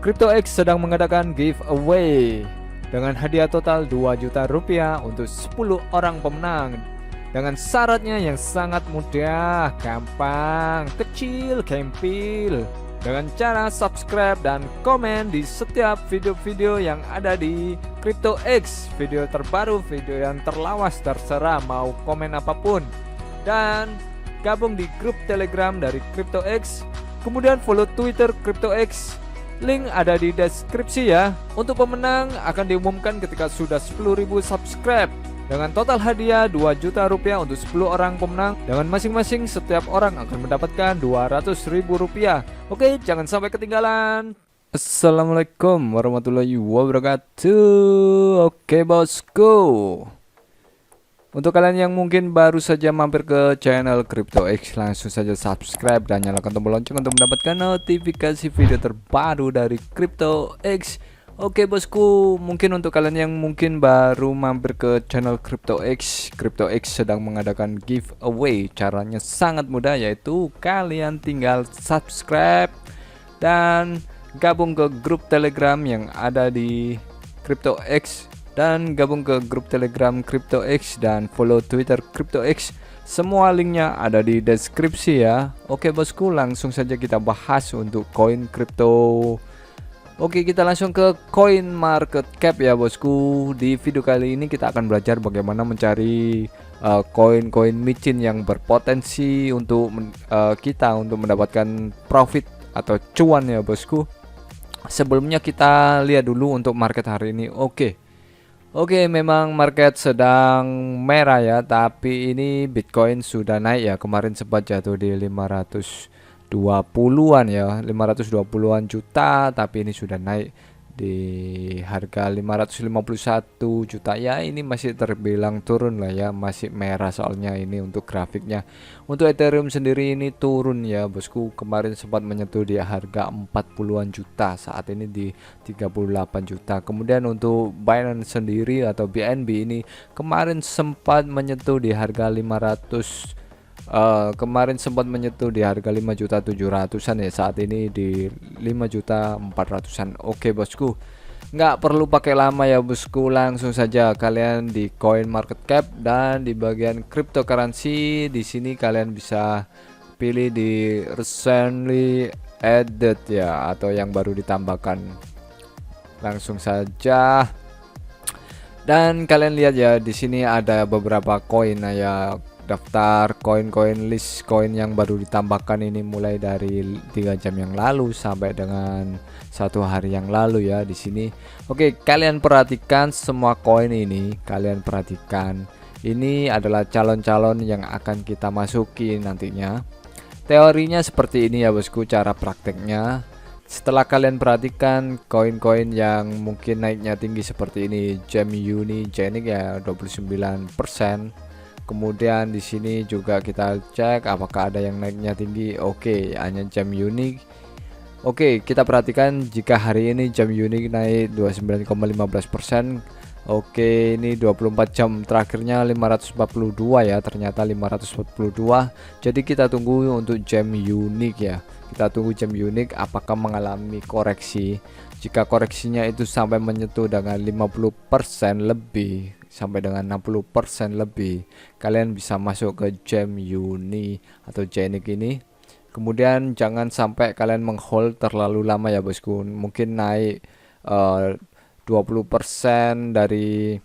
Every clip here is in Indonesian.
CryptoX sedang mengadakan giveaway dengan hadiah total 2 juta rupiah untuk 10 orang pemenang dengan syaratnya yang sangat mudah, gampang, kecil, gempil, dengan cara subscribe dan komen di setiap video-video yang ada di CryptoX. Video terbaru, video yang terlawas, terserah mau komen apapun, dan gabung di grup Telegram dari CryptoX, kemudian follow Twitter CryptoX. Link ada di deskripsi ya. Untuk pemenang akan diumumkan ketika sudah 10.000 subscribe dengan total hadiah 2 juta rupiah untuk 10 orang pemenang, dengan masing-masing setiap orang akan mendapatkan 200.000 rupiah. Oke, jangan sampai ketinggalan. Assalamualaikum warahmatullahi wabarakatuh. Oke bosku, untuk kalian yang mungkin baru saja mampir ke channel CryptoX, langsung saja subscribe dan nyalakan tombol lonceng untuk mendapatkan notifikasi video terbaru dari CryptoX. Oke bosku, mungkin untuk kalian yang mungkin baru mampir ke channel CryptoX, CryptoX sedang mengadakan giveaway. Caranya sangat mudah, yaitu kalian tinggal subscribe dan gabung ke grup Telegram yang ada di CryptoX, dan gabung ke grup Telegram CryptoX dan follow Twitter CryptoX. Semua linknya ada di deskripsi ya. Oke bosku, langsung saja kita bahas untuk koin crypto. Oke, kita langsung ke coin market cap ya bosku. Di video kali ini kita akan belajar bagaimana mencari koin-koin micin yang berpotensi untuk kita untuk mendapatkan profit atau cuan ya bosku. Sebelumnya kita lihat dulu untuk market hari ini. Oke, memang market sedang merah ya, tapi ini Bitcoin sudah naik ya. Kemarin sempat jatuh di 520-an ya, 520-an juta, tapi ini sudah naik di harga 551 juta ya. Ini masih terbilang turun lah ya, masih merah soalnya ini untuk grafiknya. Untuk Ethereum sendiri ini turun ya bosku, kemarin sempat menyentuh di harga 40-an juta, saat ini di 38 juta. Kemudian untuk Binance sendiri atau BNB ini kemarin sempat menyentuh di harga 500, kemarin sempat menyentuh di harga 5.700-an ya, saat ini di 5.400-an. Oke bosku, nggak perlu pakai lama ya bosku, langsung saja kalian di coin market cap dan di bagian cryptocurrency. Di sini kalian bisa pilih di recently added ya, atau yang baru ditambahkan. Langsung saja, dan kalian lihat ya, di sini ada beberapa koin ya, daftar koin-koin, list koin yang baru ditambahkan ini mulai dari 3 jam yang lalu sampai dengan 1 hari yang lalu ya di sini. Oke, kalian perhatikan semua koin ini, kalian perhatikan ini adalah calon-calon yang akan kita masuki nantinya. Teorinya seperti ini ya bosku, cara prakteknya. Setelah kalian perhatikan koin-koin yang mungkin naiknya tinggi seperti ini, Gem Uni Genic ya 29%. Kemudian di sini juga kita cek apakah ada yang naiknya tinggi. Oke, hanya Gem Uni. Oke, kita perhatikan jika hari ini Gem Uni naik 29,15%. Oke, ini 24 jam terakhirnya 542 ya, ternyata 542. Jadi kita tunggu untuk Gem Uni ya. Kita tunggu Gem Uni apakah mengalami koreksi. Jika koreksinya itu sampai menyentuh dengan 50% lebih, sampai dengan 60% lebih, kalian bisa masuk ke Gem Uni atau Genic ini. Kemudian jangan sampai kalian menghold terlalu lama ya bosku. Mungkin naik 20% dari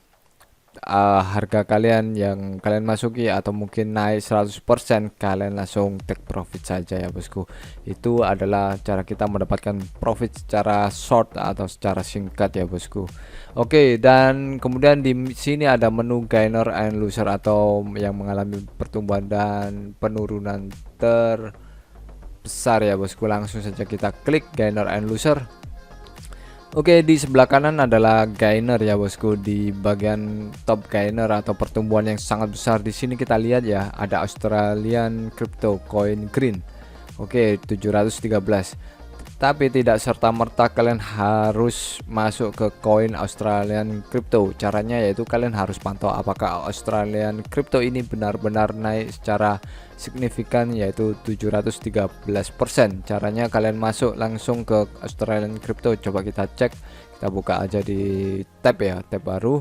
harga kalian yang kalian masuki, atau mungkin naik 100%, kalian langsung take profit saja ya bosku. Itu adalah cara kita mendapatkan profit secara short atau secara singkat ya bosku. Oke, dan kemudian di sini ada menu gainer and loser atau yang mengalami pertumbuhan dan penurunan terbesar ya bosku. Langsung saja kita klik gainer and loser. Oke, di sebelah kanan adalah gainer ya bosku. Di bagian top gainer atau pertumbuhan yang sangat besar, di sini kita lihat ya, ada Australian crypto coin green. Oke, 713. Tapi tidak serta-merta kalian harus masuk ke koin Australian Crypto. Caranya yaitu kalian harus pantau apakah Australian Crypto ini benar-benar naik secara signifikan, yaitu 713%. Caranya kalian masuk langsung ke Australian Crypto. Coba kita cek. Kita buka aja di tab ya, tab baru.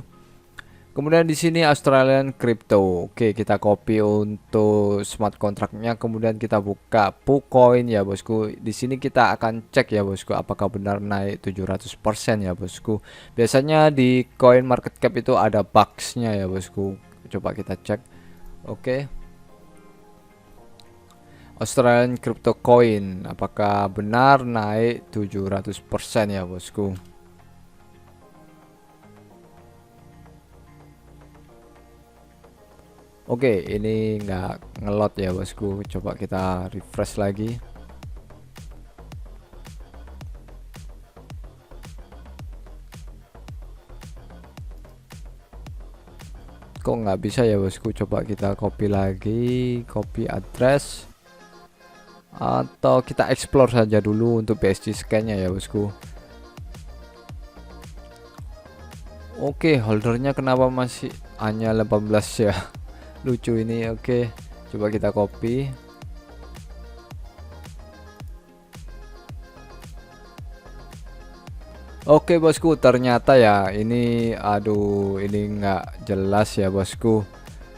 Kemudian di sini Australian Crypto. Oke, kita copy untuk smart contractnya. Kemudian kita buka PuCoin ya bosku. Di sini kita akan cek ya bosku apakah benar naik 700% ya bosku. Biasanya di coin market cap itu ada bugsnya ya bosku. Coba kita cek. Oke. Australian Crypto Coin apakah benar naik 700% ya bosku. Oke, ini nggak ngelot ya bosku. Coba kita refresh lagi. Kok nggak bisa ya bosku? Coba kita copy lagi, copy address, atau kita explore saja dulu untuk BSC scan-nya ya bosku. Oke, holdernya kenapa masih hanya 18 ya? Lucu ini. Oke, coba kita copy. Oke bosku, ternyata ya ini aduh ini nggak jelas ya bosku.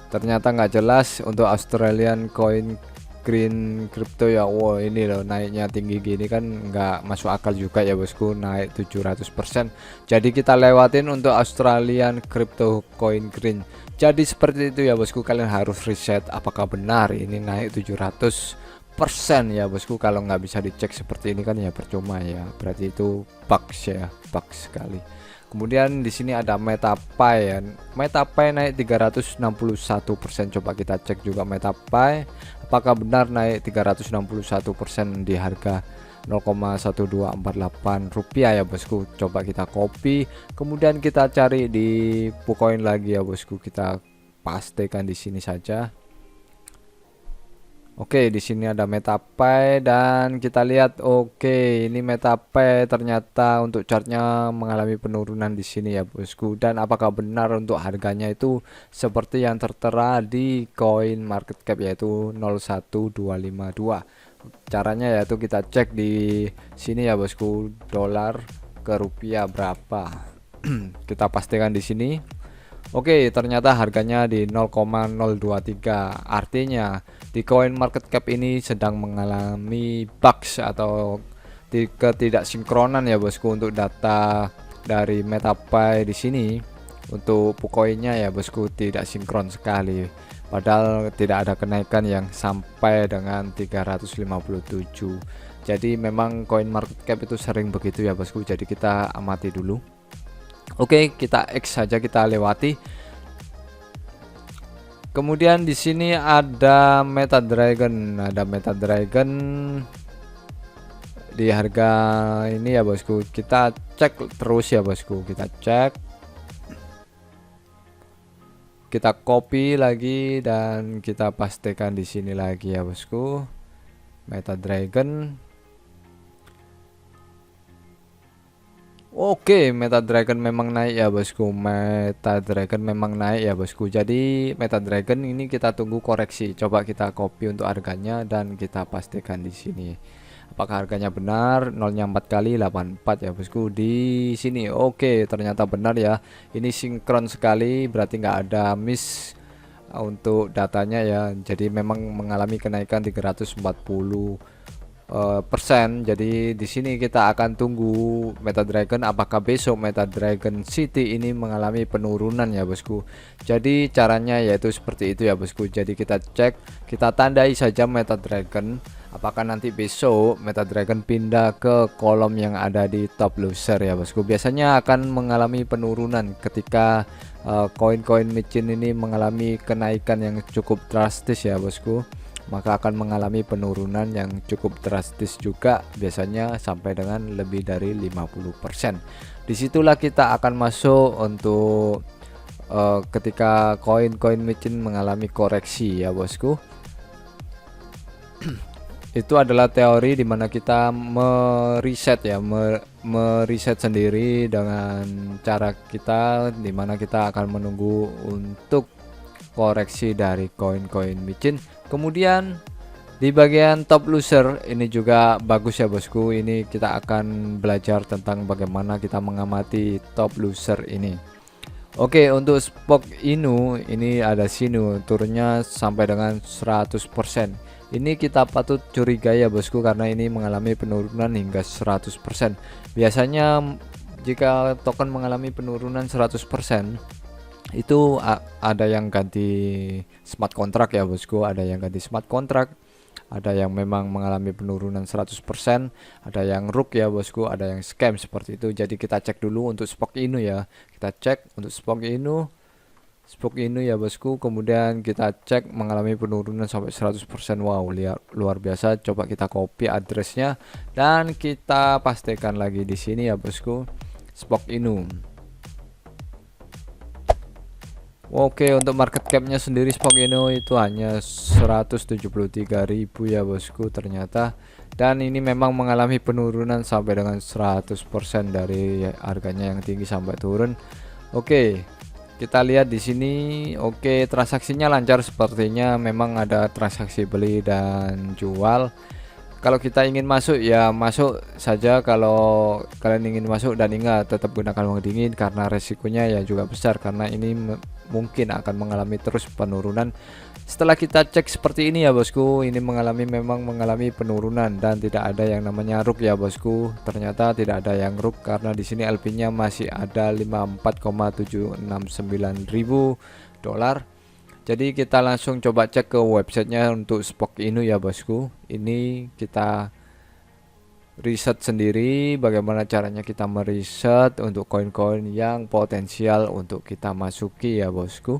Ternyata nggak jelas untuk Australian Coin Green Crypto ya. Wow, ini loh naiknya tinggi gini kan nggak masuk akal juga ya bosku, naik 700%. Jadi kita lewatin untuk Australian Crypto Coin Green. Jadi seperti itu ya bosku, kalian harus riset apakah benar ini naik 700% ya bosku. Kalau nggak bisa dicek seperti ini kan ya percuma ya, berarti itu bugs ya, bugs sekali. Kemudian di sini ada MetaPy ya. MetaPy naik 361%. Coba kita cek juga MetaPy apakah benar naik 361% di harga 0,1248 rupiah ya bosku. Coba kita copy, kemudian kita cari di PuCoin lagi ya bosku. Kita pastekan di sini saja. Oke, di sini ada MetaPy dan kita lihat. Oke, ini MetaPy ternyata untuk chartnya mengalami penurunan di sini ya bosku. Dan apakah benar untuk harganya itu seperti yang tertera di coin market cap yaitu 01252. Caranya yaitu kita cek di sini ya bosku, dolar ke rupiah berapa. Kita pastikan di sini. Oke, ternyata harganya di 0,023. Artinya di coin market cap ini sedang mengalami bugs atau ketidaksinkronan ya bosku untuk data dari MetaPy di sini. Untuk PuCoinnya ya bosku tidak sinkron sekali. Padahal tidak ada kenaikan yang sampai dengan 357. Jadi memang coin market cap itu sering begitu ya bosku. Jadi kita amati dulu. Oke, kita X saja, kita lewati. Kemudian di sini ada MetaDragon, di harga ini ya bosku. Kita cek terus ya bosku, kita cek. Kita copy lagi dan kita pastikan di sini lagi ya bosku. MetaDragon. Oke, MetaDragon memang naik ya bosku. MetaDragon memang naik ya bosku. Jadi MetaDragon ini kita tunggu koreksi. Coba kita copy untuk harganya dan kita pastikan di sini. Apakah harganya benar? Nolnya 4 kali 84 ya bosku di sini. Oke, ternyata benar ya. Ini sinkron sekali, berarti nggak ada miss untuk datanya ya. Jadi memang mengalami kenaikan 340%. Jadi di sini kita akan tunggu MetaDragon apakah besok MetaDragon City ini mengalami penurunan ya bosku. Jadi caranya yaitu seperti itu ya bosku. Jadi kita cek, kita tandai saja MetaDragon apakah nanti besok MetaDragon pindah ke kolom yang ada di top loser ya bosku. Biasanya akan mengalami penurunan ketika koin-koin micin ini mengalami kenaikan yang cukup drastis ya bosku, maka akan mengalami penurunan yang cukup drastis juga, biasanya sampai dengan lebih dari 50%. Disitulah kita akan masuk untuk ketika koin-koin micin mengalami koreksi ya bosku. Itu adalah teori di mana kita meriset ya, meriset sendiri dengan cara kita, di mana kita akan menunggu untuk koreksi dari koin-koin micin. Kemudian di bagian top loser ini juga bagus ya bosku. Ini kita akan belajar tentang bagaimana kita mengamati top loser ini. Oke, untuk Spoke Inu ini ada Sinu, turunnya sampai dengan 100%. Ini kita patut curiga ya bosku, karena ini mengalami penurunan hingga 100%. Biasanya jika token mengalami penurunan 100%, itu ada yang ganti smart contract ya bosku, ada yang ganti smart contract, ada yang memang mengalami penurunan 100%, ada yang rook ya bosku, ada yang scam seperti itu. Jadi kita cek dulu untuk Spoke Inu ya. Kita cek untuk Spoke Inu ya bosku, kemudian kita cek mengalami penurunan sampai 100%. Wow, luar biasa. Coba kita copy addressnya dan kita pastikan lagi di sini ya bosku, Spoke Inu. Oke, untuk market capnya sendiri Spoke Inu itu hanya 173.000 ya bosku ternyata, dan ini memang mengalami penurunan sampai dengan 100% dari harganya yang tinggi sampai turun. Oke, kita lihat di sini. Oke, transaksinya lancar sepertinya, memang ada transaksi beli dan jual. Kalau kita ingin masuk ya masuk saja kalau kalian ingin masuk, dan ingat tetap gunakan uang dingin karena resikonya ya juga besar, karena ini mungkin akan mengalami terus penurunan. Setelah kita cek seperti ini ya bosku, ini memang mengalami penurunan dan tidak ada yang namanya rook ya bosku. Ternyata tidak ada yang rook karena di sini LP-nya masih ada 54,769 ribu dolar. Jadi kita langsung coba cek ke websitenya untuk Spoke Inu ya bosku. Ini kita riset sendiri bagaimana caranya kita meriset untuk koin-koin yang potensial untuk kita masuki ya bosku.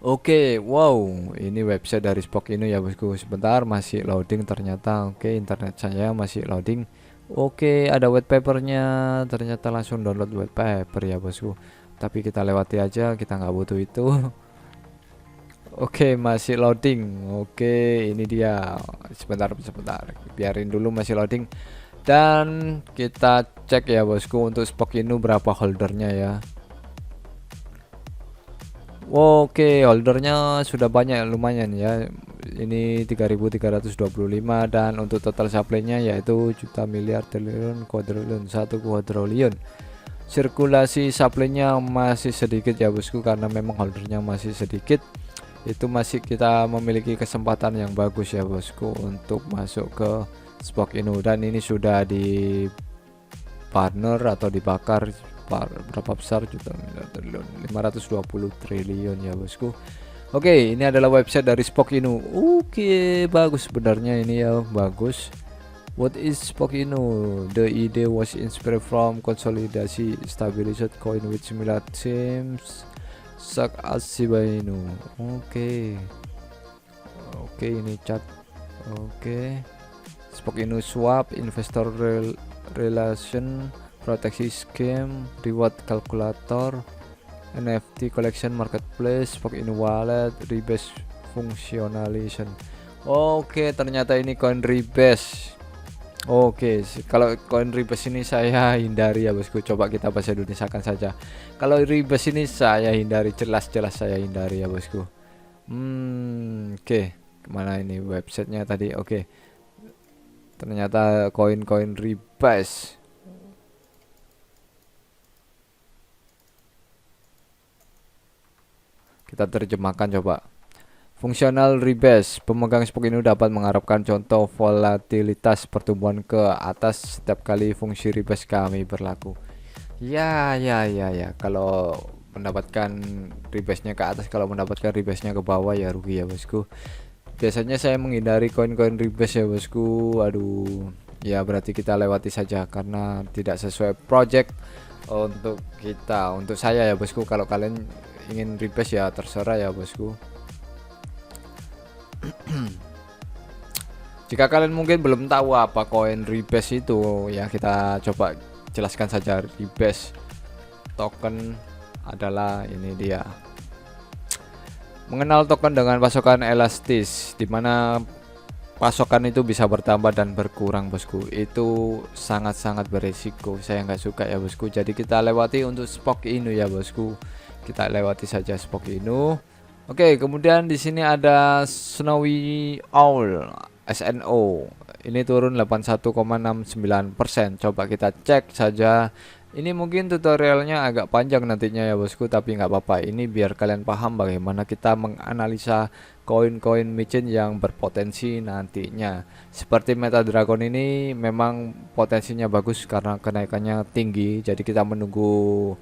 Oke, wow, ini website dari Spoke Inu ya bosku. Sebentar, masih loading ternyata. Oke, internet saya masih loading. Oke, ada white papernya. Ternyata langsung download white paper ya bosku. Tapi kita lewati aja, kita nggak butuh itu. Oke, masih loading. Oke, ini dia. Sebentar, biarin dulu masih loading. Dan kita cek ya bosku untuk Spoke Inu berapa holdernya ya. Oke, holdernya sudah banyak, lumayan ya. Ini 3.325, dan untuk total supply-nya yaitu juta, miliar, triliun, kuadriliun, 1 kuadriliun. Sirkulasi supply-nya masih sedikit ya bosku, karena memang holdernya masih sedikit. Itu masih kita memiliki kesempatan yang bagus ya bosku untuk masuk ke Spoke Inu, dan ini sudah di partner atau dibakar berapa besar, juta, miliar, triliun, 520 triliun ya bosku. Oke, ini adalah website dari Spoke Inu. Oke, bagus sebenarnya ini ya, bagus. What is Spoke Inu? The idea was inspired from konsolidasi stabilized coin with similar themes such as Shiba Inu. Oke, ini chat. Oke, Spoke Inu swap, investor relation, proteksi scheme, reward calculator, NFT collection, marketplace, Spoke Inu wallet, rebase functionalization. Oke, ternyata ini koin rebase. Oke, kalau koin rebase ini saya hindari ya bosku. Coba kita bahasa Indonesiakan saja. Kalau rebase ini saya hindari, jelas-jelas saya hindari ya bosku. Oke, kemana ini websitenya tadi? Oke, ternyata koin-koin rebase. Kita terjemahkan coba. Fungsional rebase, pemegang Spoke Inu dapat mengharapkan contoh volatilitas pertumbuhan ke atas setiap kali fungsi rebase kami berlaku. Ya. Kalau mendapatkan rebase-nya ke atas, kalau mendapatkan rebase-nya ke bawah ya rugi ya bosku. Biasanya saya menghindari koin-koin rebase ya bosku. Aduh, ya berarti kita lewati saja karena tidak sesuai project untuk kita, untuk saya ya bosku. Kalau kalian ingin rebase ya terserah ya bosku. Jika kalian mungkin belum tahu apa koin rebase itu, ya kita coba jelaskan saja. Rebase token adalah ini dia. Mengenal token dengan pasokan elastis, dimana pasokan itu bisa bertambah dan berkurang bosku, itu sangat-sangat beresiko, saya nggak suka ya bosku. Jadi kita lewati untuk Spoke Inu ya bosku, kita lewati saja Spoke Inu. Oke, kemudian di sini ada Snowy Owl SNO, ini turun 81,69%. Coba kita cek saja. Ini mungkin tutorialnya agak panjang nantinya ya bosku, tapi nggak apa-apa. Ini biar kalian paham bagaimana kita menganalisa koin-koin micin yang berpotensi nantinya. Seperti Meta Dragon ini memang potensinya bagus karena kenaikannya tinggi. Jadi kita menunggu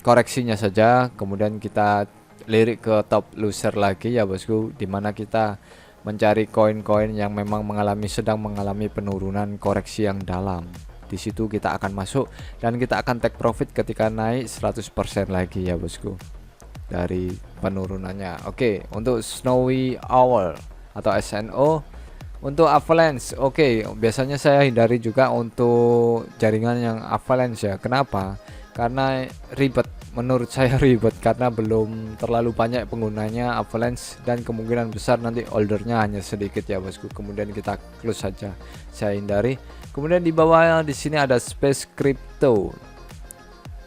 koreksinya saja. Kemudian kita lirik ke top loser lagi ya bosku, dimana kita mencari koin-koin yang memang sedang mengalami penurunan koreksi yang dalam. Di situ kita akan masuk dan kita akan take profit ketika naik 100% lagi ya bosku dari penurunannya. Oke, untuk Snowy Owl atau SNO. Untuk avalanche, oke, biasanya saya hindari juga untuk jaringan yang avalanche ya. Kenapa? Karena ribet, menurut saya ribet, karena belum terlalu banyak penggunanya avalanche dan kemungkinan besar nanti ordernya hanya sedikit ya bosku. Kemudian kita close saja, saya hindari. Kemudian di bawah di sini ada Space Crypto.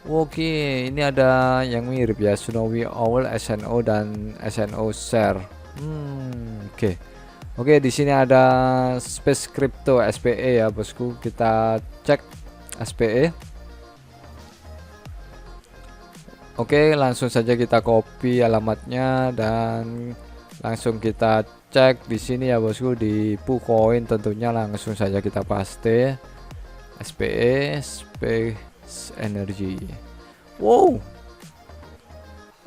Oke, ini ada yang mirip ya, Snowy Owl SNO dan SNO Share. Oke, di sini ada Space Crypto SPE ya bosku. Kita cek SPE. Oke, langsung saja kita copy alamatnya dan langsung kita cek di sini ya bosku, di PooCoin tentunya langsung saja kita paste SPE Space Energy. Wow,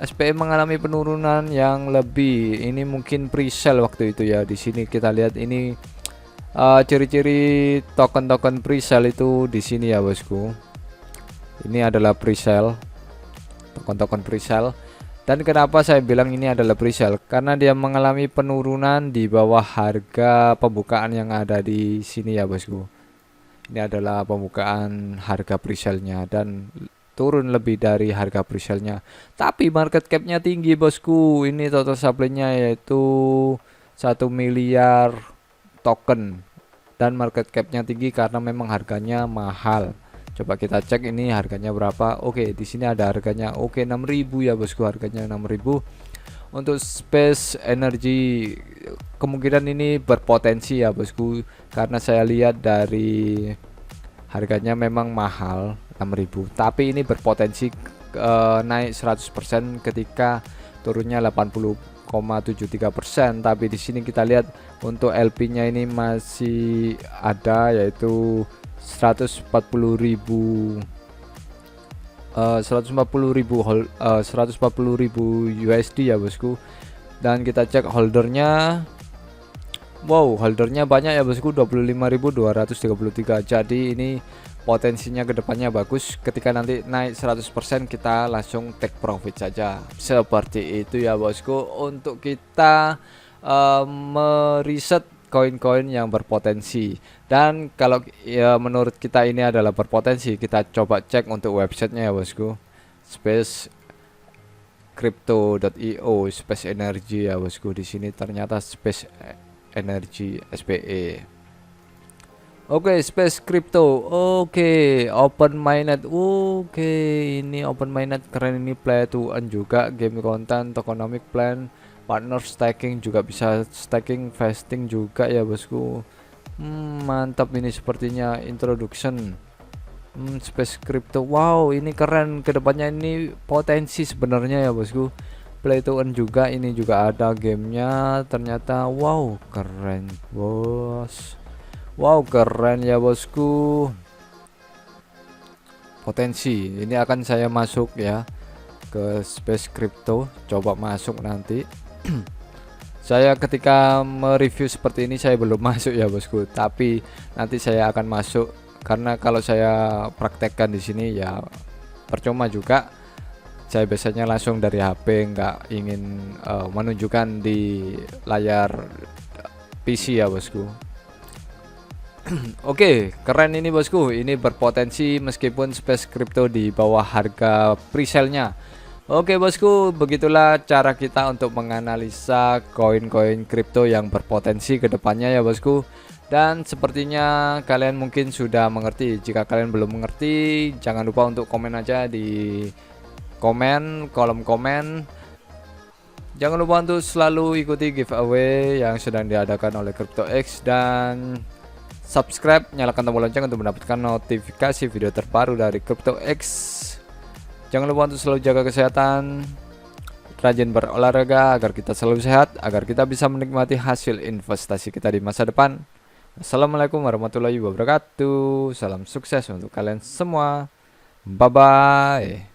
SPE mengalami penurunan yang lebih. Ini mungkin pre-sale waktu itu ya. Di sini kita lihat ini ciri-ciri token-token pre-sale itu di sini ya bosku. Ini adalah pre-sale, token-token pre-sale. Dan kenapa saya bilang ini adalah pre-sale? Karena dia mengalami penurunan di bawah harga pembukaan yang ada di sini ya bosku. Ini adalah pembukaan harga pre-sale-nya dan turun lebih dari harga pre-sale-nya. Tapi market cap-nya tinggi bosku. Ini total supply-nya yaitu 1 miliar token. Dan market cap-nya tinggi karena memang harganya mahal. Coba kita cek ini harganya berapa. Oke, di sini ada harganya. Oke, 6.000 ya bosku, harganya 6.000. Untuk Space Energy kemungkinan ini berpotensi ya bosku, karena saya lihat dari harganya memang mahal 6.000, tapi ini berpotensi naik 100% ketika turunnya 80,73%. Tapi di sini kita lihat untuk LP-nya ini masih ada, yaitu 140.000 USD ya bosku. Dan kita cek holdernya. Wow, holdernya banyak ya bosku, 25.233. Jadi ini potensinya kedepannya bagus. Ketika nanti naik 100% kita langsung take profit saja. Seperti itu ya bosku, untuk kita meriset koin-koin yang berpotensi. Dan kalau ya menurut kita ini adalah berpotensi, kita coba cek untuk websitenya ya bosku, spacecrypto.io, Space Energy ya bosku. Di sini ternyata Space Energy SPE. Oke, Space Crypto. Oke, open mainnet. Oke, ini open mainnet keren, ini play to earn juga, game content, tokenomic plan, partner staking juga bisa, staking vesting juga ya bosku. Mantap ini sepertinya introduction. Space Crypto. Wow, ini keren, kedepannya ini potensi sebenarnya ya bosku. Play to earn juga, ini juga ada gamenya ternyata. Wow, keren bos. Wow, keren ya bosku. Potensi ini akan saya masuk ya ke Space Crypto, coba masuk nanti. Saya ketika mereview seperti ini saya belum masuk ya bosku, tapi nanti saya akan masuk, karena kalau saya praktekkan di sini ya percuma juga. Saya biasanya langsung dari HP, nggak ingin menunjukkan di layar PC ya bosku. Oke, keren ini bosku, ini berpotensi meskipun Space Crypto di bawah harga pre-sale-nya. Oke bosku, begitulah cara kita untuk menganalisa koin-koin kripto yang berpotensi ke depannya ya bosku. Dan sepertinya kalian mungkin sudah mengerti. Jika kalian belum mengerti, jangan lupa untuk komen aja di kolom komen. Jangan lupa untuk selalu ikuti giveaway yang sedang diadakan oleh CryptoX dan subscribe, nyalakan tombol lonceng untuk mendapatkan notifikasi video terbaru dari CryptoX. Jangan lupa untuk selalu jaga kesehatan, rajin berolahraga agar kita selalu sehat, agar kita bisa menikmati hasil investasi kita di masa depan. Assalamualaikum warahmatullahi wabarakatuh. Salam sukses untuk kalian semua. Bye bye.